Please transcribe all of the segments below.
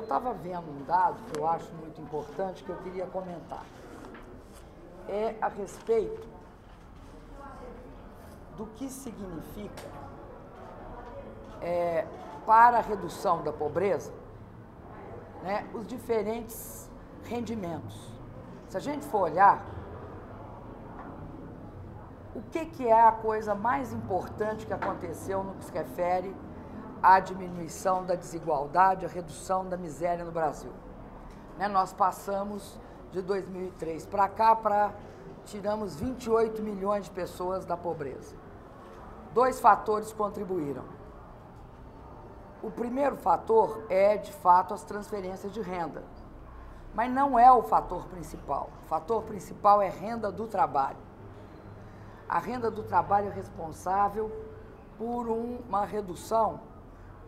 estava vendo um dado que eu acho muito importante, que eu queria comentar. É a respeito do que significa, para a redução da pobreza, né, os diferentes rendimentos. Se a gente for olhar, o que é a coisa mais importante que aconteceu no que se refere à diminuição da desigualdade, à redução da miséria no Brasil? Né, nós passamos de 2003 para cá, tiramos 28 milhões de pessoas da pobreza. Dois fatores contribuíram. O primeiro fator é, de fato, as transferências de renda. Mas não é o fator principal. O fator principal é renda do trabalho. A renda do trabalho é responsável por uma redução,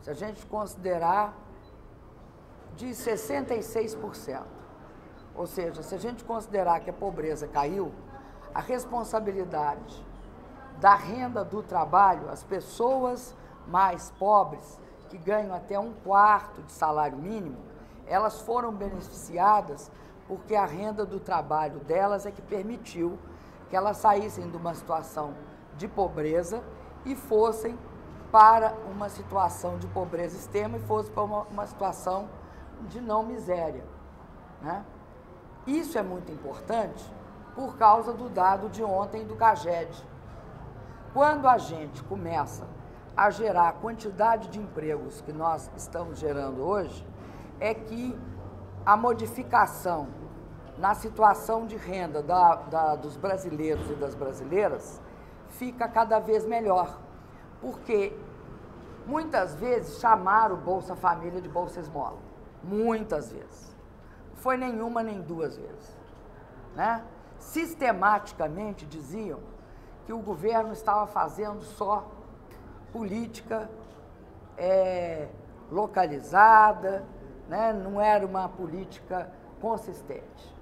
se a gente considerar, de 66%. Ou seja, se a gente considerar que a pobreza caiu, a responsabilidade da renda do trabalho, as pessoas mais pobres, que ganham até 1/4 de salário mínimo, elas foram beneficiadas porque a renda do trabalho delas é que permitiu que elas saíssem de uma situação de pobreza e fossem para uma situação de pobreza extrema e fossem para uma situação de não miséria, né? Isso é muito importante por causa do dado de ontem do CAGED. Quando a gente começa a gerar a quantidade de empregos que nós estamos gerando hoje, é que a modificação na situação de renda dos brasileiros e das brasileiras fica cada vez melhor, porque muitas vezes chamaram o Bolsa Família de Bolsa Esmola, muitas vezes. Não foi nenhuma nem duas vezes, né? Sistematicamente diziam que o governo estava fazendo só política localizada, né? Não era uma política consistente.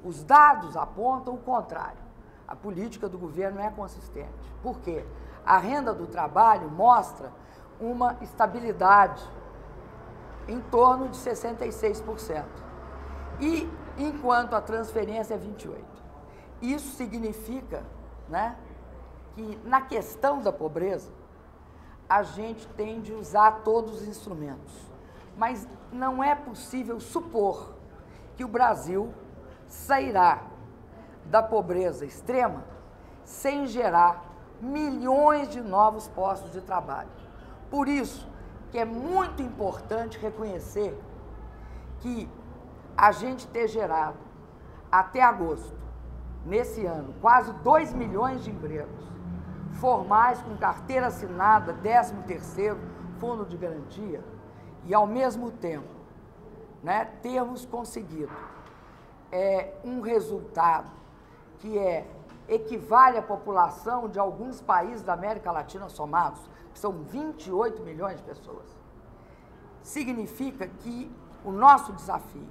Os dados apontam o contrário. A política do governo é consistente. Por quê? A renda do trabalho mostra uma estabilidade em torno de 66%. E enquanto a transferência é 28%. Isso significa, né, que na questão da pobreza, a gente tem de usar todos os instrumentos. Mas não é possível supor que o Brasil sairá da pobreza extrema sem gerar milhões de novos postos de trabalho. Por isso que é muito importante reconhecer que a gente ter gerado até agosto, nesse ano, quase 2 milhões de empregos formais com carteira assinada, 13º, fundo de garantia, e ao mesmo tempo, né, termos conseguido um resultado que equivale à população de alguns países da América Latina somados, que são 28 milhões de pessoas, significa que o nosso desafio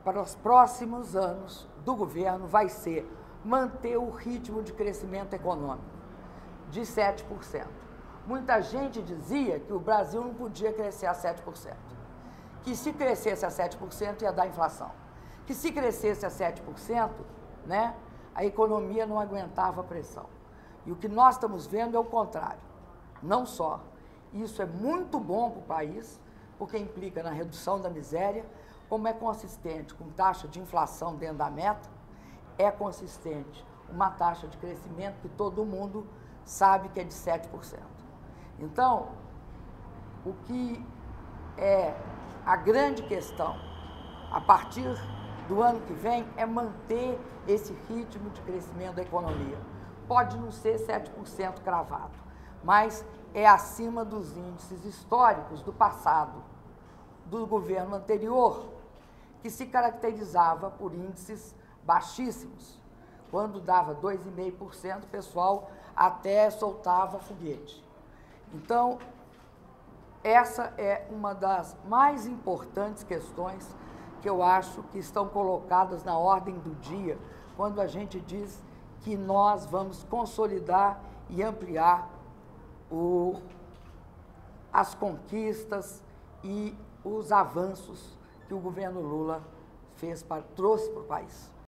para os próximos anos do governo vai ser manter o ritmo de crescimento econômico de 7%. Muita gente dizia que o Brasil não podia crescer a 7%, que se crescesse a 7% ia dar inflação, que se crescesse a 7%, né, a economia não aguentava a pressão. E o que nós estamos vendo é o contrário. Não só isso é muito bom para o país, porque implica na redução da miséria, como é consistente com taxa de inflação dentro da meta, é consistente uma taxa de crescimento que todo mundo sabe que é de 7%. Então, o que é a grande questão a partir do ano que vem é manter esse ritmo de crescimento da economia. Pode não ser 7% cravado, mas é acima dos índices históricos do passado, do governo anterior, que se caracterizava por índices baixíssimos. Quando dava 2,5%, o pessoal até soltava foguete. Então, essa é uma das mais importantes questões que eu acho que estão colocadas na ordem do dia, quando a gente diz que nós vamos consolidar e ampliar as conquistas e os avanços que o governo Lula trouxe para o país.